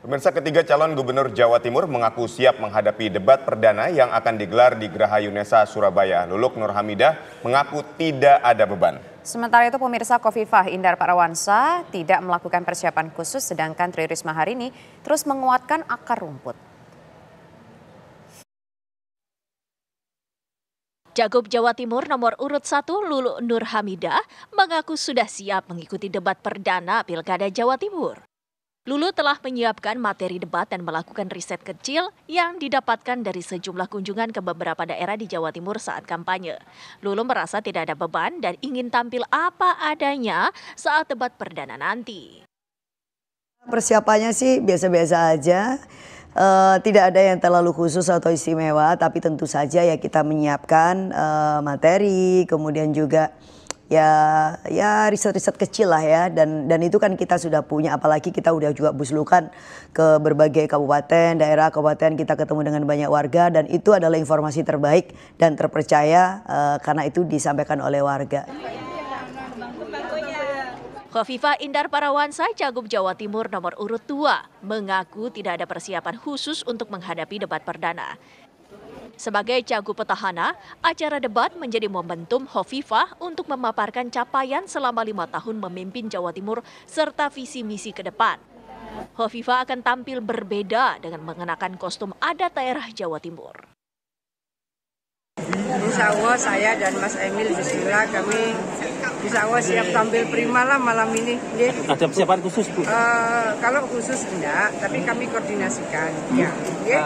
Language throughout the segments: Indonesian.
Pemirsa, ketiga calon gubernur Jawa Timur mengaku siap menghadapi debat perdana yang akan digelar di Geraha Yunesa, Surabaya. Luluk Nur Hamidah mengaku tidak ada beban. Sementara itu pemirsa, Khofifah Indar Parawansa tidak melakukan persiapan khusus, sedangkan Tri Risma hari ini terus menguatkan akar rumput. Cagup Jawa Timur nomor urut 1 Luluk Nur Hamidah mengaku sudah siap mengikuti debat perdana Pilkada Jawa Timur. Lulu telah menyiapkan materi debat dan melakukan riset kecil yang didapatkan dari sejumlah kunjungan ke beberapa daerah di Jawa Timur saat kampanye. Lulu merasa tidak ada beban dan ingin tampil apa adanya saat debat perdana nanti. Persiapannya sih biasa-biasa aja. Tidak ada yang terlalu khusus atau istimewa, tapi tentu saja ya kita menyiapkan materi, kemudian juga ya riset-riset kecil lah ya, dan itu kan kita sudah punya, apalagi kita udah juga buslukan ke berbagai kabupaten, daerah kabupaten, kita ketemu dengan banyak warga dan itu adalah informasi terbaik dan terpercaya karena itu disampaikan oleh warga. Khofifah Indar Parawansa, Cagup Jawa Timur nomor urut 2, mengaku tidak ada persiapan khusus untuk menghadapi debat perdana. Sebagai cagup petahana, acara debat menjadi momentum Khofifah untuk memaparkan capaian selama 5 tahun memimpin Jawa Timur serta visi misi ke depan. Khofifah akan tampil berbeda dengan mengenakan kostum adat daerah Jawa Timur. Insya Allah saya dan Mas Emil bismillah kami insya Allah siap tampil prima lah malam ini. Ada persiapan khusus, Bu? Kalau khusus enggak, tapi kami koordinasikan. Ya.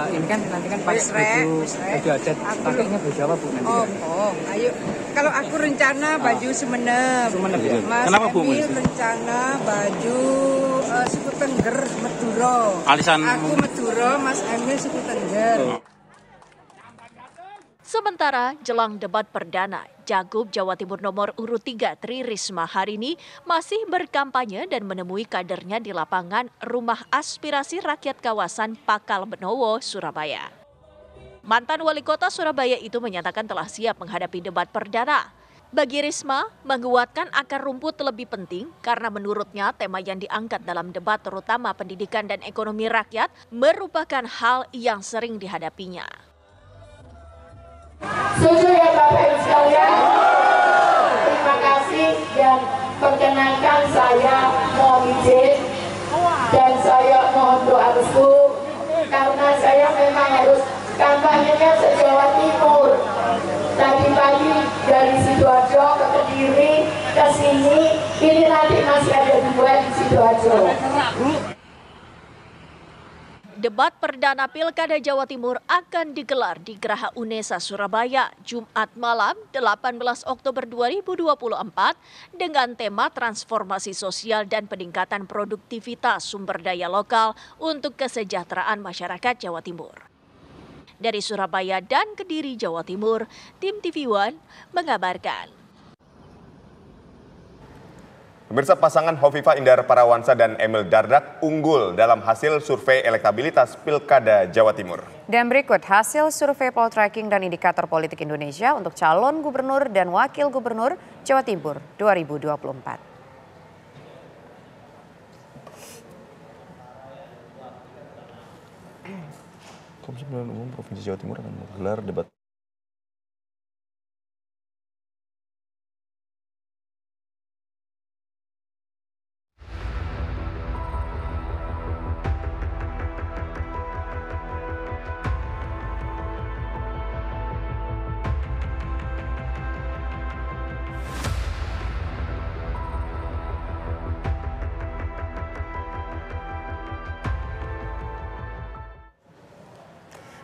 Ini kan nanti kan pas baju adat, pakainya baju apa, Bu? Nanti ayo. Kalau aku rencana baju Sumeneb. Ya. Mas Kenapa, Bu? Emil rencana baju suku Tengger, Madura. Alisan. Aku Madura, Mas Emil suku Tengger. Sementara jelang debat perdana, Cagup Jawa Timur nomor urut 3 Tri Risma hari ini masih berkampanye dan menemui kadernya di lapangan Rumah Aspirasi Rakyat Kawasan Pakal Benowo, Surabaya. Mantan Wali Kota Surabaya itu menyatakan telah siap menghadapi debat perdana. Bagi Risma, menguatkan akar rumput lebih penting karena menurutnya tema yang diangkat dalam debat terutama pendidikan dan ekonomi rakyat merupakan hal yang sering dihadapinya. Setuju ya Bapak Ibu sekalian? Terima kasih dan perkenankan saya mohon izin dan saya mohon doa restu karena saya memang harus kampanyenya se-Jawa Timur. Tadi pagi dari Sidoarjo ke Kediri ke sini, ini nanti masih ada 2 di Sidoarjo. Debat perdana Pilkada Jawa Timur akan digelar di Geraha Unesa, Surabaya, Jumat malam 18 Oktober 2024 dengan tema transformasi sosial dan peningkatan produktivitas sumber daya lokal untuk kesejahteraan masyarakat Jawa Timur. Dari Surabaya dan Kediri, Jawa Timur, tim TV One mengabarkan. Pemirsa, pasangan Khofifah Indar Parawansa dan Emil Dardak unggul dalam hasil survei elektabilitas Pilkada Jawa Timur. Dan berikut hasil survei Poltreking dan Indikator Politik Indonesia untuk calon gubernur dan wakil gubernur Jawa Timur 2024. Komisi Pemilihan Umum Provinsi Jawa Timur akan menggelar debat.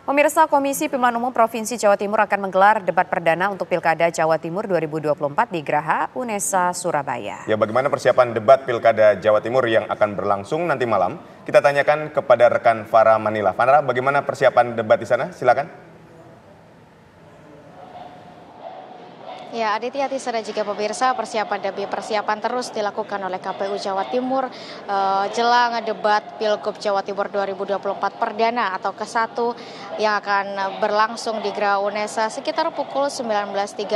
Pemirsa, Komisi Pemilihan Umum Provinsi Jawa Timur akan menggelar debat perdana untuk Pilkada Jawa Timur 2024 di Geraha Unesa, Surabaya. Ya, bagaimana persiapan debat Pilkada Jawa Timur yang akan berlangsung nanti malam? Kita tanyakan kepada rekan Farah Manila. Farah, bagaimana persiapan debat di sana? Silakan. Ya, Aditya Tisa dan juga pemirsa, persiapan demi persiapan terus dilakukan oleh KPU Jawa Timur jelang debat Pilgub Jawa Timur 2024 perdana atau ke-1 yang akan berlangsung di Geraha Unesa sekitar pukul 19.30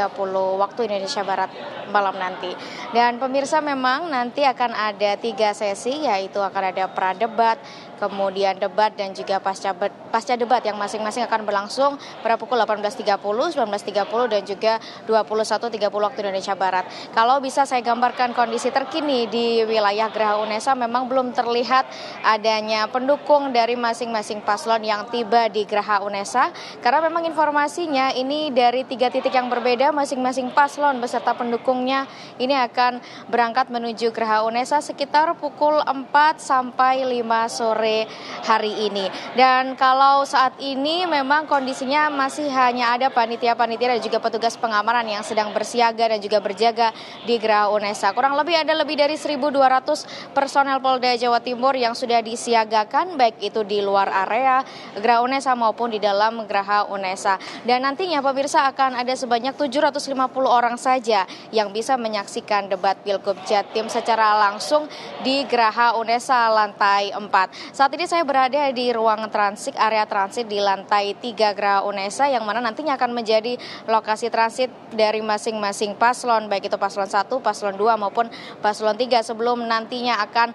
waktu Indonesia Barat malam nanti. Dan pemirsa, memang nanti akan ada 3 sesi, yaitu akan ada pradebat, kemudian debat dan juga pasca debat yang masing-masing akan berlangsung pada pukul 18.30, 19.30 dan juga 21.30 waktu Indonesia Barat. Kalau bisa saya gambarkan kondisi terkini di wilayah Geraha UNESA, memang belum terlihat adanya pendukung dari masing-masing paslon yang tiba di Geraha UNESA, karena memang informasinya ini dari 3 titik yang berbeda, masing-masing paslon beserta pendukungnya ini akan berangkat menuju Geraha UNESA sekitar pukul 4 sampai 5 sore hari ini. Dan kalau saat ini memang kondisinya masih hanya ada panitia-panitia dan juga petugas pengamanan yang sedang bersiaga dan juga berjaga di Geraha UNESA. Kurang lebih ada lebih dari 1.200 personel Polda Jawa Timur yang sudah disiagakan, baik itu di luar area Geraha UNESA maupun di dalam Geraha UNESA. Dan nantinya pemirsa akan ada sebanyak 750 orang saja yang bisa menyaksikan debat Pilgub Jatim secara langsung di Geraha UNESA lantai 4. Saat ini saya berada di ruang transit, area transit di lantai 3 Geraha UNESA, yang mana nantinya akan menjadi lokasi transit dari masing-masing paslon, baik itu paslon 1, paslon 2 maupun paslon 3, sebelum nantinya akan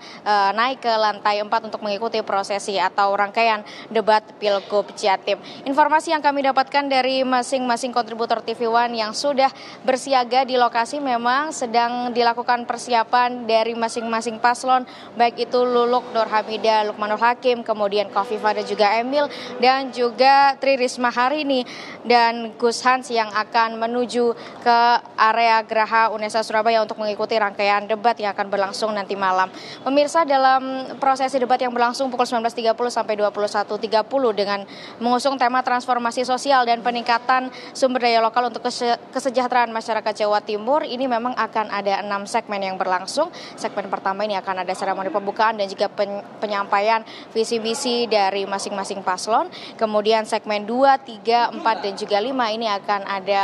naik ke lantai 4 untuk mengikuti prosesi atau rangkaian debat Pilgub Jatim. Informasi yang kami dapatkan dari masing-masing kontributor TV One yang sudah bersiaga di lokasi, memang sedang dilakukan persiapan dari masing-masing paslon, baik itu Luluk Nurhamidah, Lukmanul Hakim, kemudian Khofifah dan juga Emil, dan juga Tri Risma Harini dan Gus Hans yang akan menuju ke area Geraha UNESA Surabaya untuk mengikuti rangkaian debat yang akan berlangsung nanti malam. Pemirsa, dalam prosesi debat yang berlangsung pukul 19.30 sampai 21.30 dengan mengusung tema transformasi sosial dan peningkatan sumber daya lokal untuk kesejahteraan masyarakat Jawa Timur, ini memang akan ada 6 segmen yang berlangsung. Segmen pertama ini akan ada seremoni pembukaan dan juga penyampaian visi misi dari masing-masing paslon. Kemudian segmen 2, 3, 4 dan juga 5 ini akan ada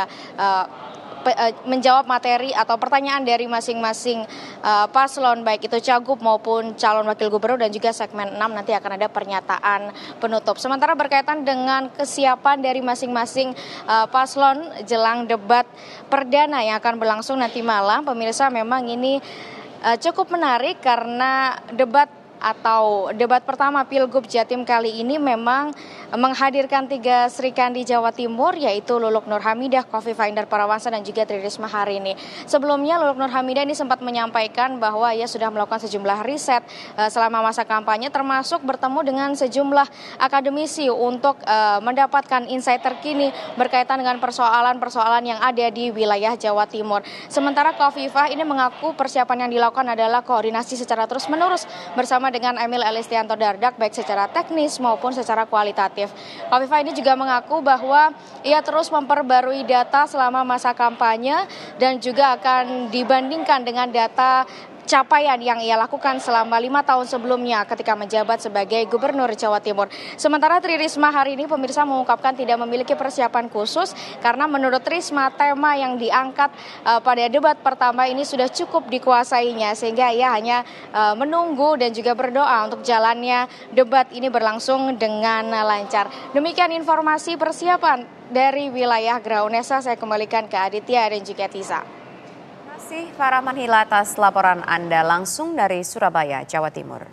menjawab materi atau pertanyaan dari masing-masing paslon, baik itu cagup maupun calon wakil gubernur, dan juga segmen 6 nanti akan ada pernyataan penutup. Sementara berkaitan dengan kesiapan dari masing-masing paslon jelang debat perdana yang akan berlangsung nanti malam, pemirsa, memang ini cukup menarik karena debat pertama Pilgub Jatim kali ini memang menghadirkan 3 Srikandi Jawa Timur, yaitu Luluk Nurhamidah, Khofifah Indar Parawansa dan juga Tri Risma Harini. Sebelumnya Luluk Nurhamidah ini sempat menyampaikan bahwa ia sudah melakukan sejumlah riset selama masa kampanye, termasuk bertemu dengan sejumlah akademisi untuk mendapatkan insight terkini berkaitan dengan persoalan-persoalan yang ada di wilayah Jawa Timur. Sementara Khofifah ini mengaku persiapan yang dilakukan adalah koordinasi secara terus-menerus bersama dengan Emil Elistianto Dardak, baik secara teknis maupun secara kualitatif. Khofifah ini juga mengaku bahwa ia terus memperbarui data selama masa kampanye dan juga akan dibandingkan dengan data capaian yang ia lakukan selama 5 tahun sebelumnya ketika menjabat sebagai Gubernur Jawa Timur. Sementara Tri Risma hari ini, pemirsa, mengungkapkan tidak memiliki persiapan khusus karena menurut Risma tema yang diangkat pada debat pertama ini sudah cukup dikuasainya, sehingga ia hanya menunggu dan juga berdoa untuk jalannya debat ini berlangsung dengan lancar. Demikian informasi persiapan dari wilayah Geraha UNESA. Saya kembalikan ke Aditya dan juga Tisa. Terima kasih Farah Manhila atas laporan Anda langsung dari Surabaya, Jawa Timur.